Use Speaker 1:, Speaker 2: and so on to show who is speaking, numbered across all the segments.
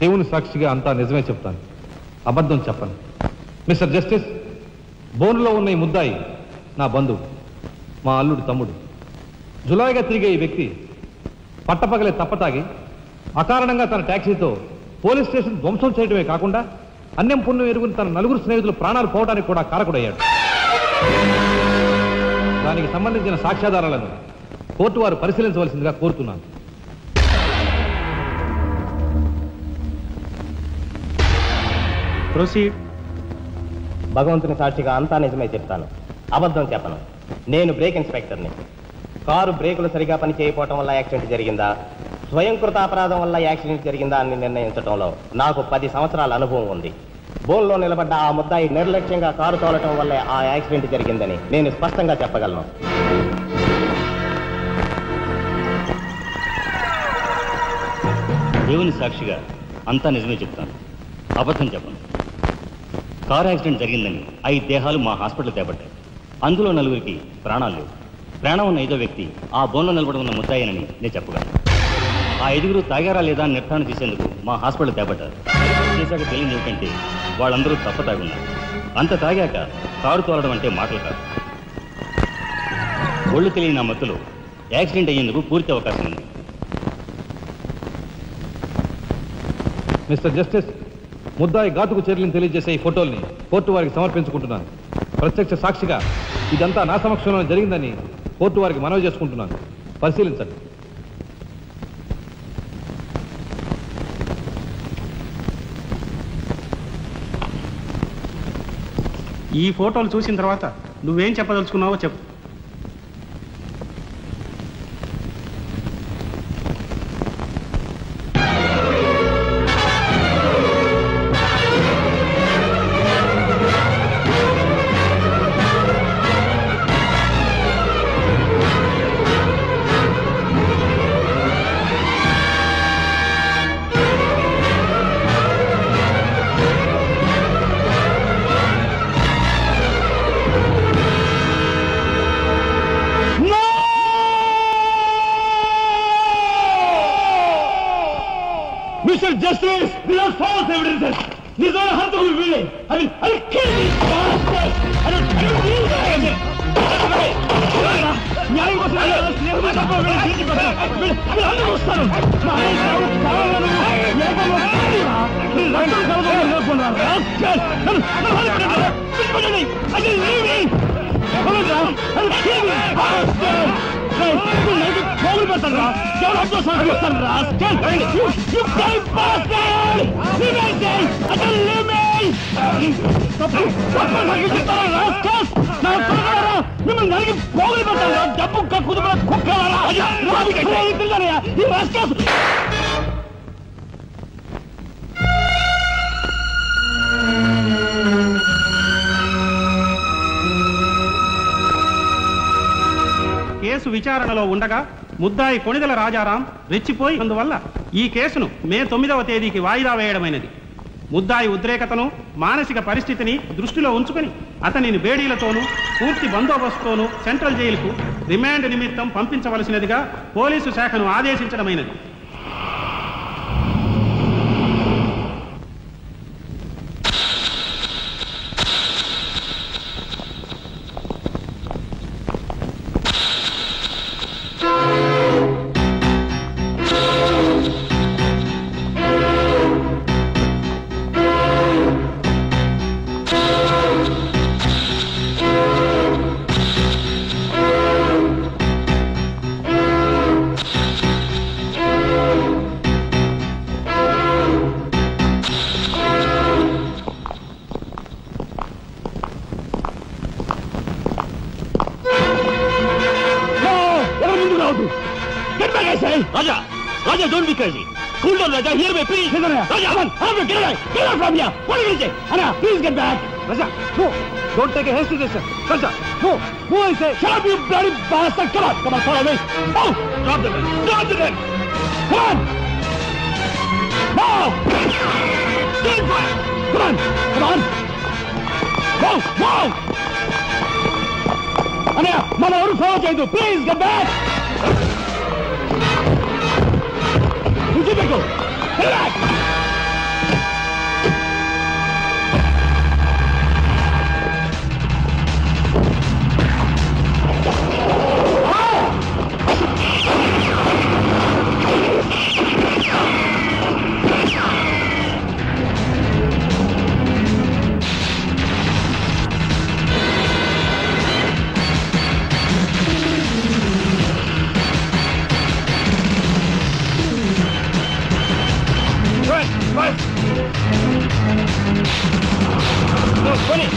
Speaker 1: దేవుని సాక్షిగా అంతా నిజమే చెప్తాను, అబద్ధం చెప్పను. మిస్టర్ జస్టిస్, బోనులో ఉన్న ఈ ముద్దాయి నా బంధువు, మా అల్లుడు తమ్ముడు. జులాయిగా తిరిగే ఈ వ్యక్తి పట్టపగలే తప్పతాగి అకారణంగా తన ట్యాక్సీతో పోలీస్ స్టేషన్ ధ్వంసం చేయడమే కాకుండా అన్యం పుణ్యం ఎరుగుని తన నలుగురు స్నేహితులు ప్రాణాలు పోవడానికి కూడా కారకుడయ్యాడు. దానికి సంబంధించిన సాక్ష్యాధారాలను కోర్టు వారు పరిశీలించవలసిందిగా కోరుతున్నాను.
Speaker 2: భగవంతుని సాక్షిగా అంతా నిజమే చెప్తాను, అబద్ధం చెప్పను. నేను బ్రేక్ ఇన్స్పెక్టర్ని. కారు బ్రేకులు సరిగా పని చేయకపోవటం వల్ల యాక్సిడెంట్ జరిగిందా, స్వయంకృత అపరాధం వల్ల యాక్సిడెంట్ జరిగిందా అని నిర్ణయించడంలో నాకు 10 సంవత్సరాల అనుభవం ఉంది. బోన్లో నిలబడ్డ ఆ ముద్దాయి నిర్లక్ష్యంగా కారు తోలటం వల్లే ఆ యాక్సిడెంట్ జరిగిందని నేను స్పష్టంగా చెప్పగలను.
Speaker 3: దేవుని సాక్షిగా అంతా నిజమే చెప్తాను, అబద్ధం చెప్పను. కారు యాక్సిడెంట్ జరిగిందని 5 దేహాలు మా హాస్పిటల్ తేబడ్డాయి. అందులో 4గురికి ప్రాణాలు లేవు. ప్రాణం ఉన్న 5వ వ్యక్తి ఆ బోన్లో నిలబడి ఉన్న ముద్దాయనని నేను చెప్పగలను. ఆ 5గురు తాగారా లేదా అని నిర్ధారణ చేసేందుకు మా హాస్పిటల్ తేబడ్డారు. చేశాక తెలియదు ఏమిటంటే వాళ్ళందరూ తప్ప తాగున్నారు. అంత తాగాక కారు తోలడం అంటే మాటలు కాదు. ఒళ్ళు తెలియని ఆ మత్తులో యాక్సిడెంట్ అయ్యేందుకు పూర్తి అవకాశం ఉంది.
Speaker 1: మిస్టర్ జస్టిస్, ముద్దాయి ఘాతుకు చర్యలను తెలియజేసే ఈ ఫోటోల్ని కోర్టు వారికి సమర్పించుకుంటున్నాను. ప్రత్యక్ష సాక్షిగా ఇదంతా నా సమక్షంలో జరిగిందని కోర్టు వారికి మనవి చేసుకుంటున్నాను. పరిశీలించండి.
Speaker 4: ఈ ఫోటోలు చూసిన తర్వాత నువ్వేం చెప్పదలుచుకున్నావో చెప్పు.
Speaker 5: Justice! These are false evidences! These are harmful willing! I'll kill these bastards! I don't kill them! న్యాయం కోసం అందరూ వస్తారు. మిమ్మల్ని నరికి పోగులు పెట్టారా? డబ్బు కుదుపుల కుక్కలారా?
Speaker 4: కేసు విచారణలో ఉండగా ముద్దాయి కొణిదెల రాజారాం రెచ్చిపోయి అందువల్ల ఈ కేసును మే 9వ తేదీకి వాయిదా వేయడమైనది. ముద్దాయి ఉద్రేకతను, మానసిక పరిస్థితిని దృష్టిలో ఉంచుకొని అతనిని బేడీలతోనూ పూర్తి బందోబస్తుతోనూ సెంట్రల్ జైలుకు రిమాండ్ నిమిత్తం పంపించవలసినదిగా పోలీసు శాఖను ఆదేశించడమైనది.
Speaker 5: Raja, don't be crazy. Cool down, Raja. Hear me, please. Raja, come on. Get away. Get out from here. What are you saying? Anna, please get back.
Speaker 1: Raja, no. Don't take a hasty decision. Raja, no. Move, I say.
Speaker 5: Shut up, you bloody bastard. Come on, follow me. Move. Drop the gun. Drop the gun. Come on. Move. Stand fire. Come on. Move. Anna, man, I will follow you. Please get back. Go. Relax.
Speaker 3: పోనీ.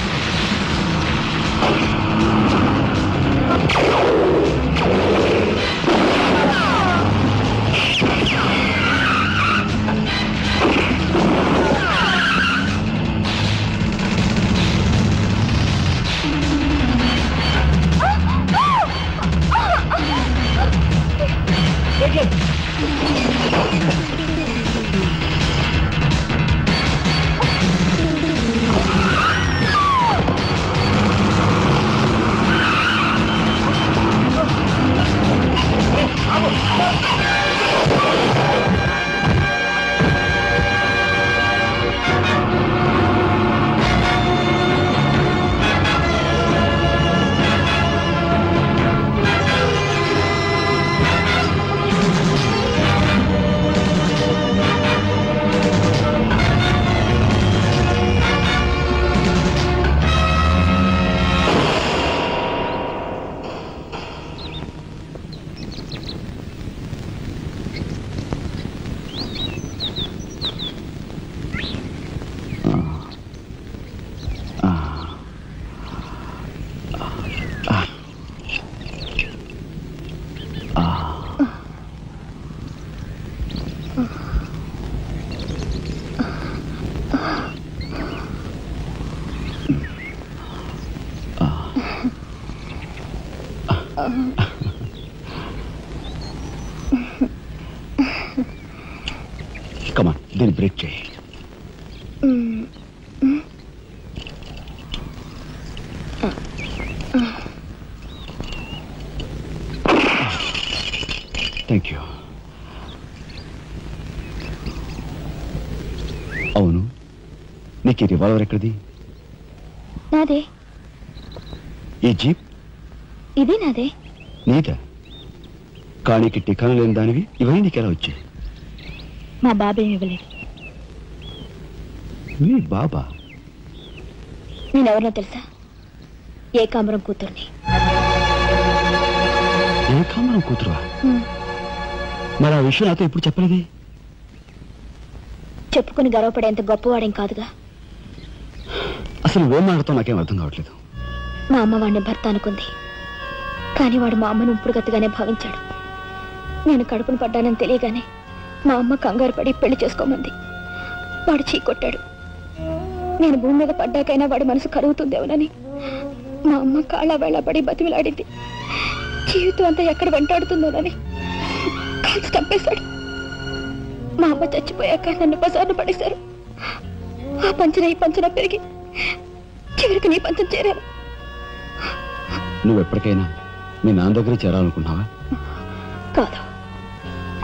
Speaker 6: Come on, then break check. Thank you. అవును, నీకు ఈ revolver ఎక్కడిది?
Speaker 7: నాదే.
Speaker 6: ఈ jeep?
Speaker 7: ఇది నాదే.
Speaker 6: నీదా? కాణికి టికాను లేని దానివి ఇవన్నీ నీకెలా వచ్చాయి?
Speaker 7: మా బాబేమి ఇవ్వలేదు.
Speaker 6: మీ బాబా?
Speaker 7: నేనెవరినో తెలుసా? ఏకాంబరం కూతుర్ని.
Speaker 6: ఏకాంబరం కూతురువా? మరి ఆ విషయం నాతో ఇప్పుడు చెప్పలేదే?
Speaker 7: చెప్పుకుని గర్వపడేంత గొప్పవాడేం కాదుగా.
Speaker 6: అసలు ఏం మాట్లాడుతావు నాకేం అర్థం కావట్లేదు.
Speaker 7: మా అమ్మ వాడిని భర్త అనుకుంది, కానీ వాడు మా అమ్మను ఉంపుడుగతిగానే భావించాడు. నేను కడుపును పడ్డానని తెలియగానే మా అమ్మ కంగారు పడి పెళ్లి చేసుకోమంది. వాడు చీకొట్టాడు. నేను భూమి మీద పడ్డాకైనా వాడి మనసు కరుగుతుందేమోనని మా అమ్మ కాళ్ళ వేళపడి బతిమిలాడింది. జీవితం అంతా ఎక్కడ వెంటాడుతుందోనని కాల్చి చంపేశాడు. మా అమ్మ చచ్చిపోయాక నన్ను బజార్ను పడేశారు. ఆ పంచన ఈ పంచన పెరిగి చివరికి నీ పంచం చేరాను.
Speaker 6: నువ్వు ఎప్పటికైనా మీ నాన్న దగ్గర చేరాలనుకున్నావా?
Speaker 7: కాదు,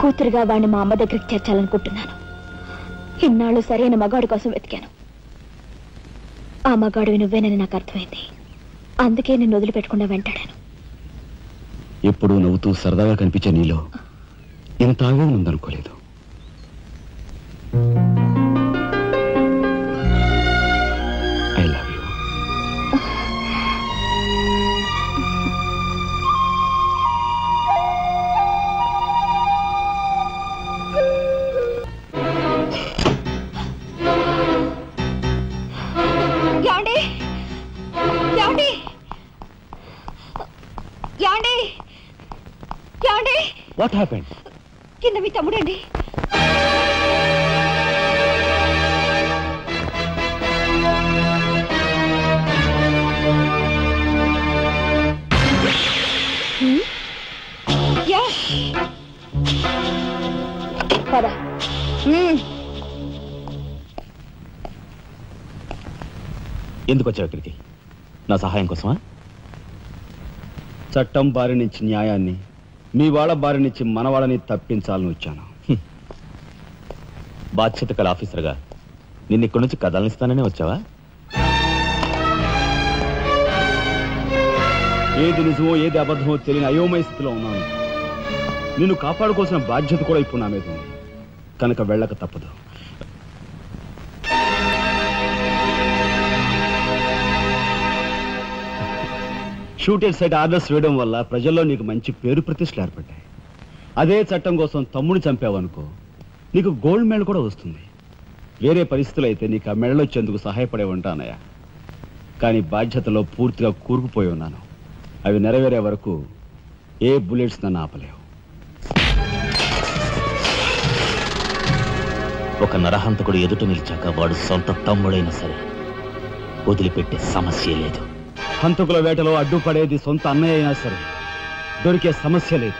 Speaker 7: కూతురుగా వాడిని మా అమ్మ దగ్గరికి చేర్చాలనుకుంటున్నాను. ఇన్నాళ్ళు సరైన మగాడు కోసం వెతికాను. ఆ మగాడివి నువ్వేనని నాకు అర్థమైంది. అందుకే నేను వదిలిపెట్టకుండా వెంటాడాను.
Speaker 6: ఎప్పుడూ నవ్వుతూ సరదాగా కనిపించే నీలో ఇంత ఆవేదన ఉందనుకోలేదు. I love you. What happened?
Speaker 7: కింద మీ తమ్ముడండి. పద.
Speaker 6: ఎందుకు వచ్చావు ఇక్కడికి? నా సహాయం కోసమా? చట్టం బారి నుంచి న్యాయాన్ని, మీ వాళ్ళ బారి నుంచి మన వాళ్ళని తప్పించాలని వచ్చాను.
Speaker 3: బాధ్యత కల ఆఫీసర్గా నిన్ను ఇక్కడి నుంచి కదలనిస్తాననే వచ్చావా?
Speaker 6: ఏది నిజమో ఏది అబద్ధమో తెలియని అయోమయ స్థితిలో ఉన్నాను. నిన్ను కాపాడుకోవాల్సిన బాధ్యత కూడా ఇప్పుడు నా మీద ఉంది. కనుక వెళ్ళక తప్పదు. షూటెడ్ సైట్ ఆర్డర్స్ వేయడం వల్ల ప్రజల్లో నీకు మంచి పేరు ప్రతిష్టలు ఏర్పడ్డాయి. అదే చట్టం కోసం తమ్ముడిని చంపావనుకో, నీకు గోల్డ్ మెడల్ కూడా వస్తుంది. వేరే పరిస్థితులు అయితే నీకు ఆ మెడల్ వచ్చేందుకు సహాయపడేవంటా అన్నయ్య. కానీ బాధ్యతలో పూర్తిగా కూరుకుపోయి ఉన్నాను. అవి నెరవేరే వరకు ఏ బుల్లెట్స్ నన్ను ఆపలేవు.
Speaker 8: ఒక నరహంతకుడు ఎదుట నిలిచాక వాడు సొంత తమ్ముడైనా సరే వదిలిపెట్టే సమస్య లేదు.
Speaker 6: హంతకుల వేటలో అడ్డుపడేది సొంత అన్నయ్య అయినా సరే దొరికే సమస్య లేదు.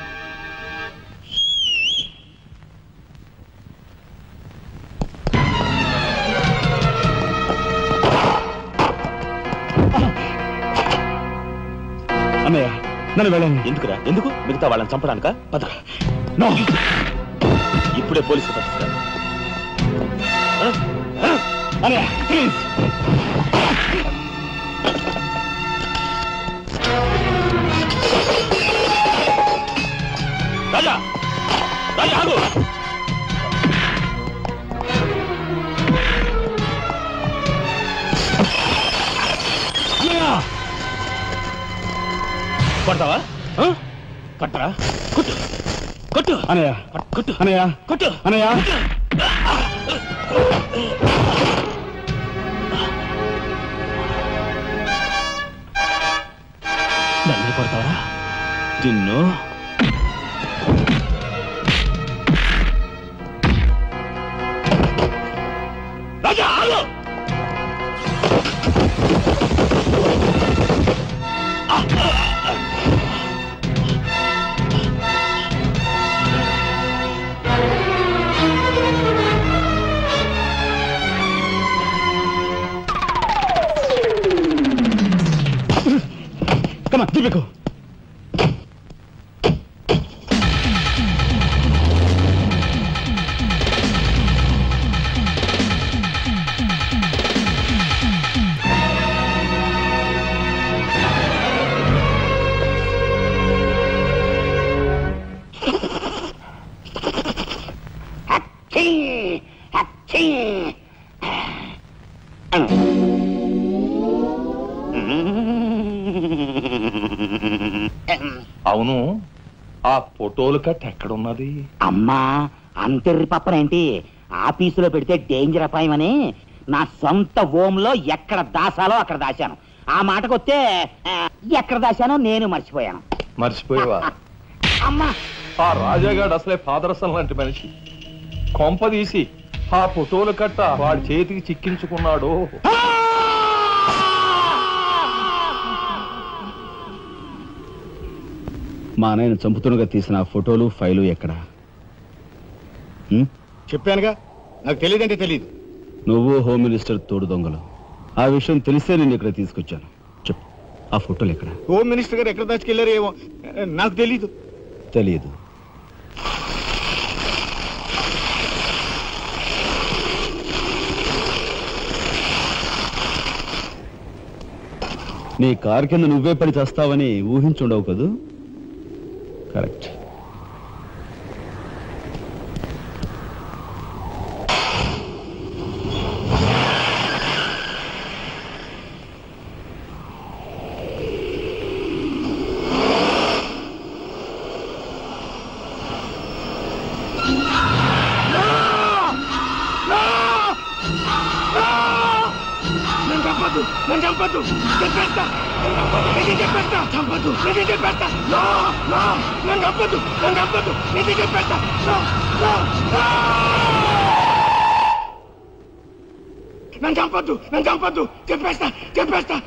Speaker 6: అన్నయ్య నన్ను వెళ్ళండి.
Speaker 8: ఎందుకురా? ఎందుకు? మిగతా వాళ్ళని చంపడానికా? ఇప్పుడే పోలీసులు పట్టిస్తారు.
Speaker 6: అన్నయ్య ప్లీజ్.
Speaker 8: రాజా రాజా ఆగు. కొడతావా? కొట్టరా? కొట్టు కొట్టు
Speaker 6: అన్నయ్య
Speaker 8: కొట్టు
Speaker 6: అన్నయ్య
Speaker 8: కొట్టు
Speaker 6: అన్నయ్య.
Speaker 8: నన్ను కొడతావరా? నిన్ను రాజా ఆగు.
Speaker 6: Come on, Deepiku.
Speaker 5: అవును, ఆ ఫోటోలు కట్ ఎక్కడున్నది?
Speaker 9: అమ్మా అంతెర్రి పప్పనేంటి, ఆఫీసులో పెడితే డేంజర్ అపాయమని నా సొంత హోంలో ఎక్కడ దాసాలో అక్కడ దాశాను. ఆ మాటకొస్తే ఎక్కడ దాశానో నేను మర్చిపోయాను.
Speaker 5: మర్చిపోయావా?
Speaker 9: అమ్మా
Speaker 5: ఆ రాజాగాడు అసలే పాదరసం లాంటి మనిషి. కొంపదీసి ఆ ఫోటోలు కట్ట వాడి చేతికి చిక్కించుకున్నాడు.
Speaker 6: మా అన్నయ్యను చంపుతున్నగా తీసిన ఫోటోలు ఫైలు ఎక్కడ?
Speaker 10: చెప్పానుగా, నాకు తెలియదంటే తెలియదు.
Speaker 6: నువ్వు హోమ్ మినిస్టర్ తోడు దొంగలు. ఆ విషయం తెలిసే నేను ఇక్కడ తీసుకొచ్చాను. చెప్పు, ఆ ఫోటోలు ఎక్కడ?
Speaker 10: హోమ్ మినిస్టర్ గారు ఎక్కడ దాచుకెళ్లారో ఏమో నాకు తెలీదు.
Speaker 6: తెలియదు. నీ కారు కింద నువ్వే పడి చేస్తావని ఊహించుండవు కదూ? కరెక్ట్.
Speaker 5: నన్ను చంపద్దు, చెప్పేస్తా. చెప్పేస్తా, చంపద్దు, చెప్పేస్తా. నన్ను చంపద్దు, చెప్పేస్తా. నన్ను చంపద్దు, చెప్పేస్తా.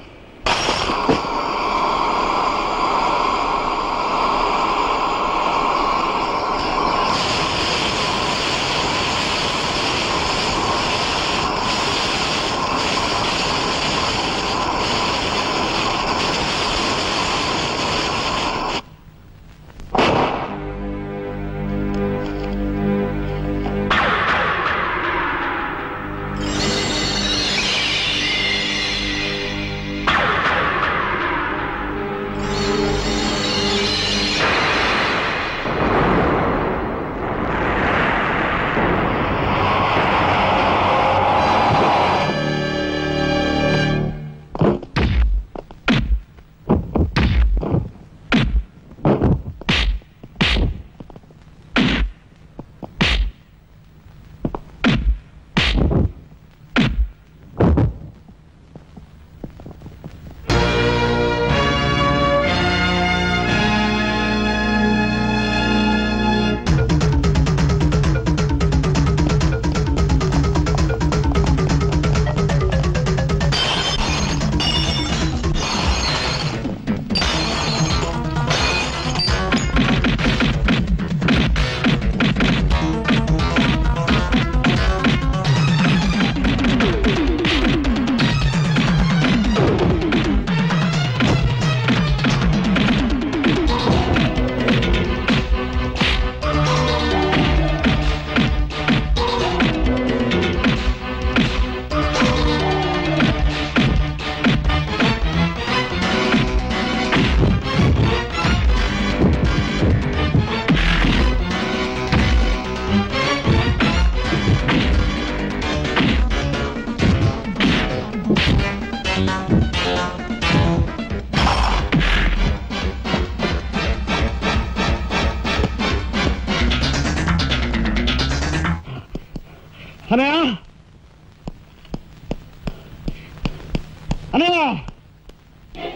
Speaker 5: అన్నయ్య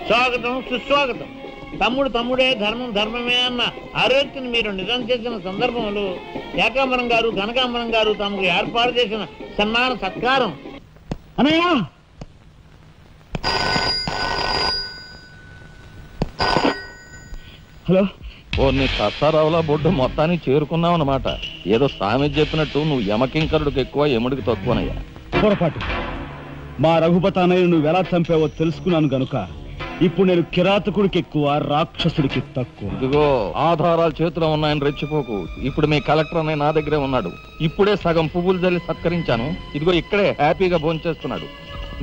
Speaker 5: స్వాగతం సుస్వాగతం. తమ్ముడు తమ్ముడే ధర్మం ధర్మమే అన్న ఆరోగ్యం మీరు నిజం చేసిన సందర్భంలో ఏకాంబరం గారు కనకాంబరం గారు తమకు ఏర్పాటు చేసిన సన్మాన సత్కారం. అన్నయ్య
Speaker 6: హలో.
Speaker 11: ఓ నీ సత్తారావులా బొడ్డు మొత్తానికి చేరుకున్నావు అన్నమాట. ఏదో సామెత చెప్పినట్టు నువ్వు యమకింకరుడికి ఎక్కువ యముడికి తక్కువనయ్యా.
Speaker 6: పొరపాటు. మా రఘుపతి అన్నయ్య నువ్వు ఎలా చంపావో తెలుసుకున్నాను గనుక ఇప్పుడు నేను కిరాతకుడికి ఎక్కువ, రాక్షసుడికి తక్కువ.
Speaker 11: ఇదిగో ఆధారాలు చేతిలో ఉన్నాయని రెచ్చిపోకు. ఇప్పుడు మీ కలెక్టర్ అన్నయ్య నా దగ్గరే ఉన్నాడు. ఇప్పుడే సగం పువ్వులు జల్లి సత్కరించాను. ఇదిగో ఇక్కడే హ్యాపీగా భోంచేస్తున్నాడు.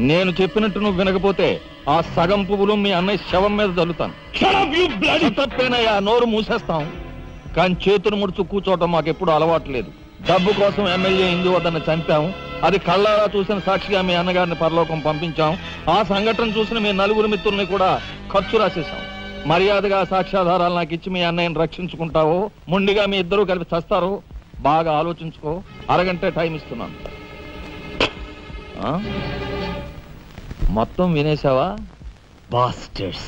Speaker 11: నేను చెప్పినట్టు నువ్వు వినకపోతే ఆ సగం పువ్వులు మీ అన్నయ్య శవం మీద జల్లుతాను. తప్పేనయ్యా, నోరు మూసేస్తాం. కానీ చేతులు ముడుచు కూర్చోవటం మాకెప్పుడు అలవాట్లేదు. డబ్బు కోసం ఎమ్మెల్యే ఇందువద్దన్న చంపాం. అది కళ్ళారా చూసిన సాక్షిగా మీ అన్నగారిని పరలోకం పంపించాం. ఆ సంఘటన చూసిన మీ నలుగురు మిత్రుల్ని కూడా ఖర్చు రాసేశాం. మర్యాదగా సాక్ష్యాధారాలు నాకు ఇచ్చి మీ అన్నయ్యని రక్షించుకుంటావో మొండిగా మీ ఇద్దరూ కలిపి చస్తారో బాగా ఆలోచించుకో. అరగంటే టైం ఇస్తున్నాను. మొత్తం వినేశావా?
Speaker 8: బాస్టర్స్,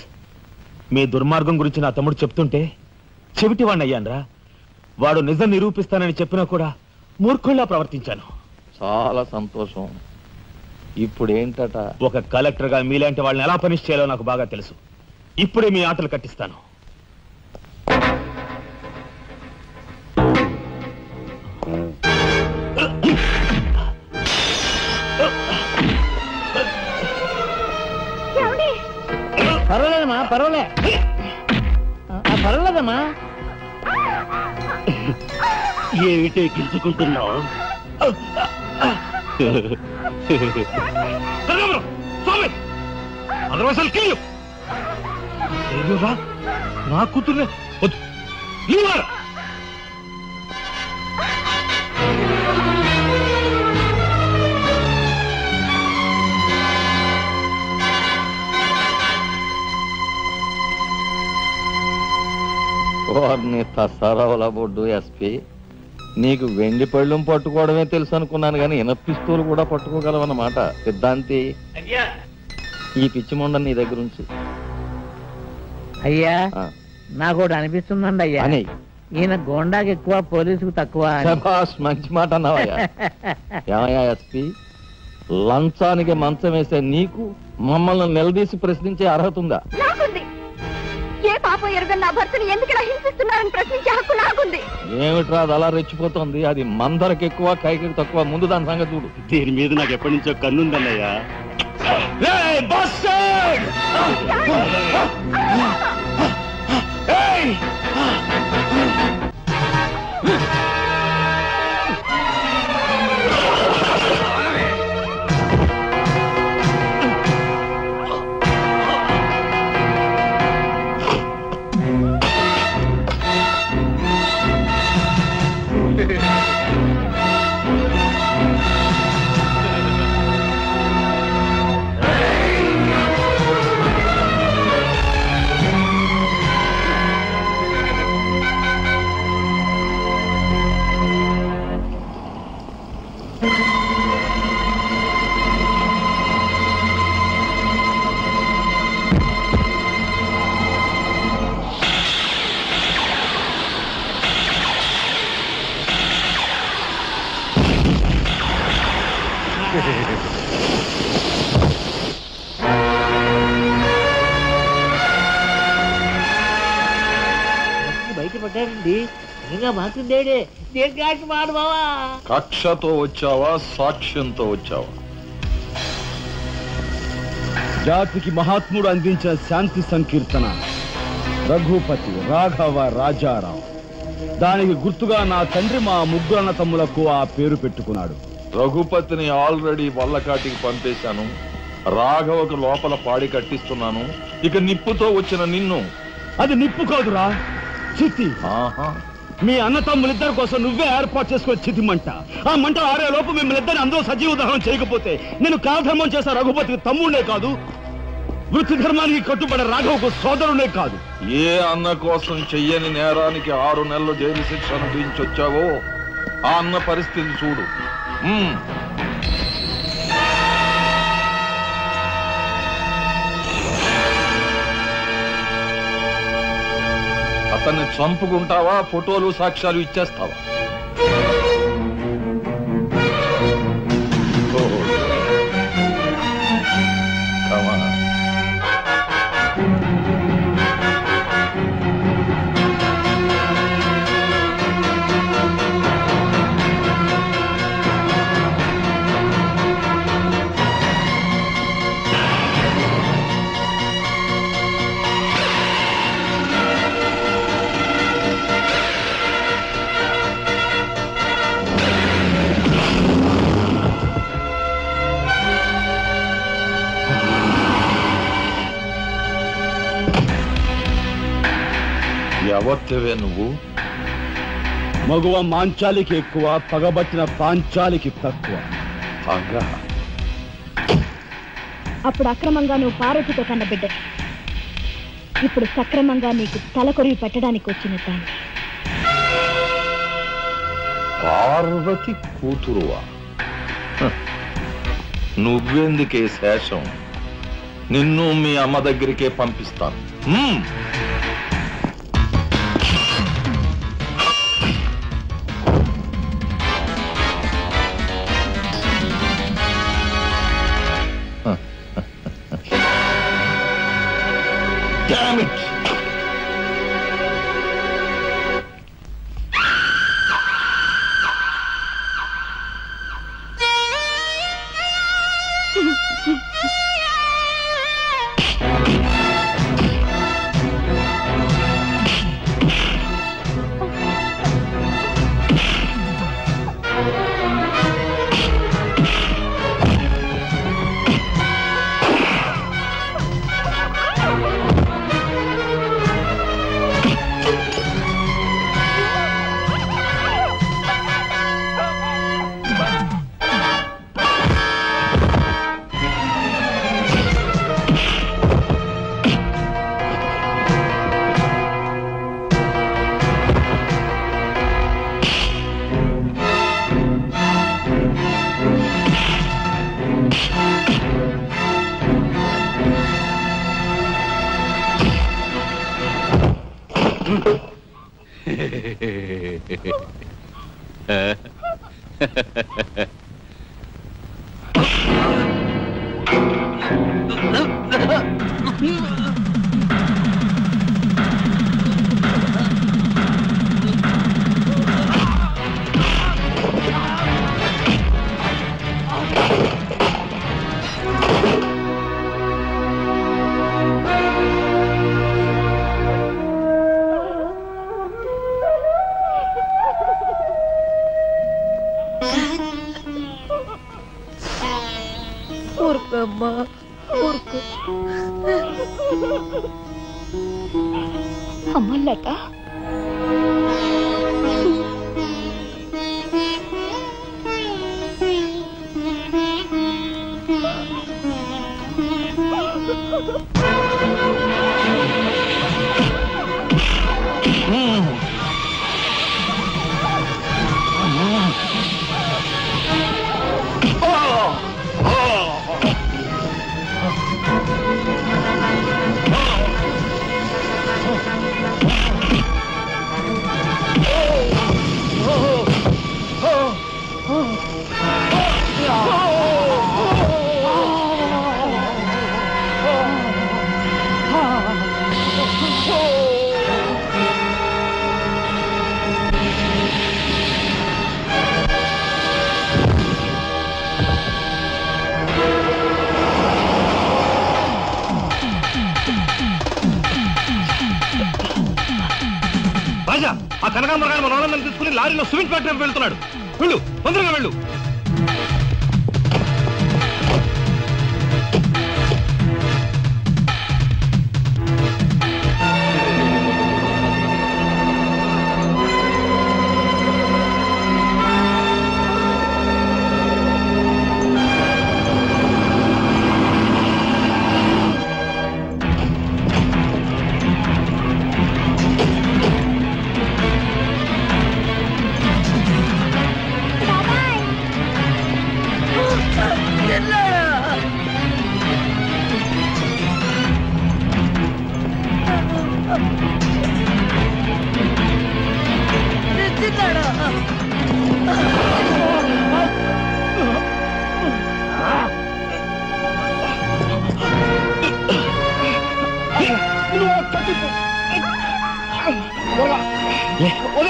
Speaker 8: మీ దుర్మార్గం గురించి నా తమ్ముడు చెప్తుంటే చెవిటి వాడిని అయ్యాన్రా. వాడు నిజం నిరూపిస్తానని చెప్పినా కూడా మూర్ఖుల్లా ప్రవర్తించాను.
Speaker 11: చాలా సంతోషం. ఇప్పుడు ఏంటట?
Speaker 8: ఒక కలెక్టర్గా మీలాంటి వాళ్ళని ఎలా పనిష్ చేయాలో నాకు బాగా తెలుసు. ఇప్పుడే మీ ఆటలు కట్టిస్తాను.
Speaker 5: పర్వాలేదమ్మా, పర్వాలేదమ్మా.
Speaker 8: ఏమిటే గిల్చుకుంటున్నావు?
Speaker 6: నా కూతుర్నే
Speaker 11: వారిని తసారావుల బొడ్డు ఎస్పీ, నీకు వెండి పళ్ళం పట్టుకోవడమే తెలుసు అనుకున్నాను కానీ ఇనపిస్తూలు కూడా పట్టుకోగలవన్నమాట. సిద్ధాంతి, ఈ పిచ్చి మొండ నీ దగ్గర నుంచి.
Speaker 12: అయ్యా నాకు ఒకటి అనిపిస్తుందండి అయ్యా, ఈయన గోండాకి ఎక్కువ పోలీసుకు తక్కువ.
Speaker 11: మంచి మాట అన్నావయ్యా. ఏమయ్యా ఎస్పీ, లంచానికి మంచం వేసే నీకు మమ్మల్ని నిలదీసి ప్రశ్నించే అర్హత ఉందా?
Speaker 7: ఏ పాపం ఎరుగని నా భర్తని ఎందుకు హింసిస్తున్నారని ప్రశ్నించే హక్కు నాకుంది.
Speaker 11: ఏమిట్రా అది అలా రెచ్చిపోతుంది? అది మందరికి ఎక్కువ, కైకి తక్కువ. ముందు దాని సంగతి చూడు.
Speaker 6: దీని మీద నాకు ఎప్పటి నుంచో కన్నుందన్నయ్యా.
Speaker 5: బయటపడ్డాడండి. మాట్లాడేడే దీర్ఘాక్షి మాడబావా.
Speaker 11: కక్షతో వచ్చావా, సాక్ష్యంతో వచ్చావా?
Speaker 6: జాతికి మహాత్ముడు అందించిన శాంతి సంకీర్తన రఘుపతి రాఘవ రాజారాం. దానికి గుర్తుగా నా తండ్రి మా ముగ్గురు అన్న తమ్ములకు ఆ పేరు పెట్టుకున్నాడు.
Speaker 11: రఘుపతిని ఆల్రెడీ వల్లకాటికి పంపేశాను. రాఘవకు లోపల పాడి కట్టిస్తున్నాను. ఇక నిప్పుతో వచ్చిన నిన్ను.
Speaker 6: అది నిప్పు కాదురా, చితి. మీ అన్న తమ్ములిద్దరి కోసం నువ్వే ఏర్పాటు చేసుకునే చితి మంట. ఆ మంట ఆరే లోపు మిమ్మల్ని ఇద్దరిని అందరూ సజీవ దహనం చేయకపోతే నేను కాలధర్మం చేసే రఘుపతికి తమ్ముడే కాదు, వృత్తి ధర్మానికి కట్టుబడే రాఘవకు సోదరుడే కాదు.
Speaker 11: ఏ అన్న కోసం చెయ్యని నేరానికి 6 నెలలు జైలు శిక్ష అనుభవించొచ్చావో ఆ అన్న పరిస్థితి చూడు. అతన్ని చంపుకుంటావా, ఫోటోలు సాక్ష్యాలు ఇచ్చేస్తావా? ఎవరివే నువ్వు?
Speaker 6: మగువ మాంచాలికి ఎక్కువ, పగబట్టిన పాంచాలికి తక్కువ.
Speaker 7: అప్పుడు అక్రమంగా నువ్వు పార్వతితో కన్న బిడ్డ, ఇప్పుడు సక్రమంగా నీకు తలకొరివి పెట్టడానికి వచ్చిన దాన్ని.
Speaker 11: పార్వతి కూతురువా? నువ్వెందుకే శేషం? నిన్ను మీ అమ్మ దగ్గరికే పంపిస్తాను. Damn it!
Speaker 7: అమ్మలత
Speaker 1: రాజా, ఆ కనకాంబరగాడు మన వాళ్ళని తీసుకుని లారీలో సిమెంట్ ఫ్యాక్టరీకి వెళ్తున్నాడు. వెళ్ళు, తొందరగా వెళ్ళు.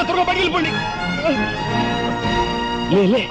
Speaker 6: త్వరగా బయటికి వెళ్ళిపోండి. లే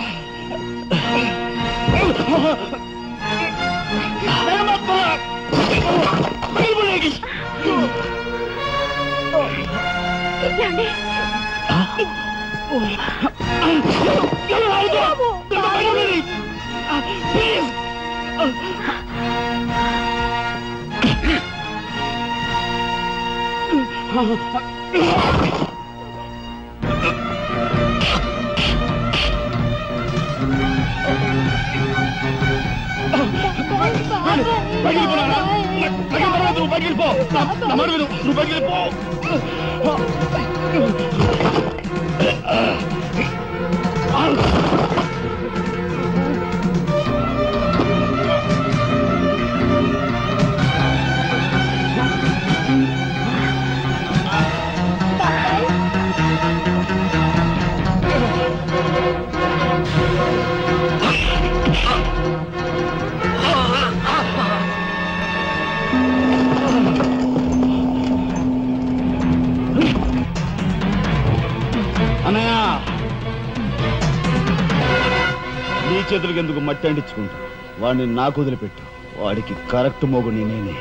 Speaker 6: చేతులకి ఎందుకు మట్టి అంటించుకుంటా? వాడిని నాకు వదిలిపెట్టు. వాడికి కరెక్ట్ మోగుని నేనే.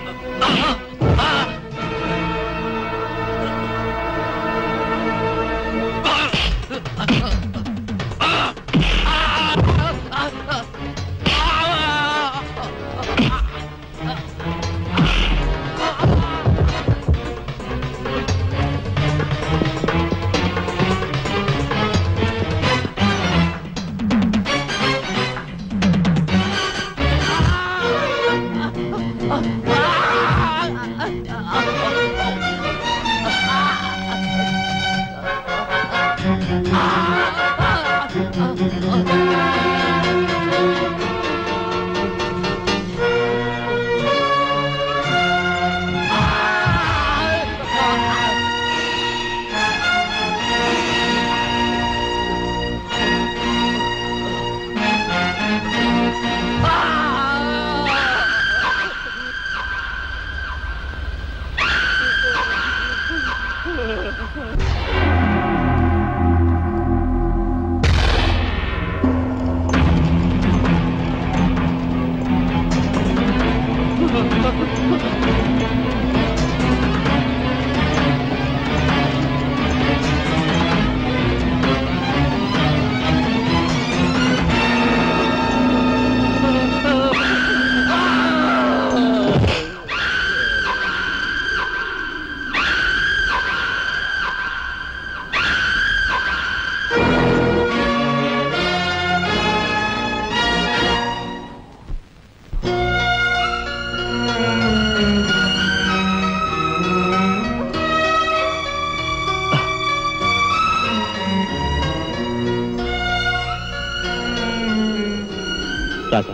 Speaker 3: రాజా,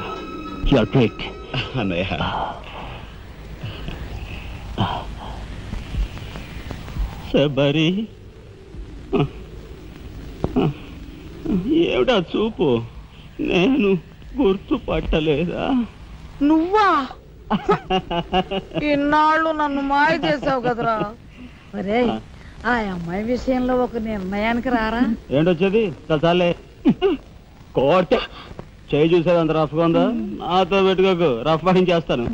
Speaker 3: యు ఆర్ గ్రేట్.
Speaker 6: అన్నయ్య,
Speaker 4: శబరి, ఏమిటా చూపు? నేను గుర్తుపట్టలేదా?
Speaker 12: నువ్వా? ఇన్నాళ్ళు నన్ను మాయ చేసావు కదరా. ఒరే, ఆ అమ్మాయి విషయంలో ఒక నిర్ణయానికి రారా?
Speaker 4: ఏంటొచ్చేది? చాలే కోటే చేయి చూసేది అంత రఫ్గా ఉందా? నాతో పెట్టుకోకు, రఫ్ చేస్తాను.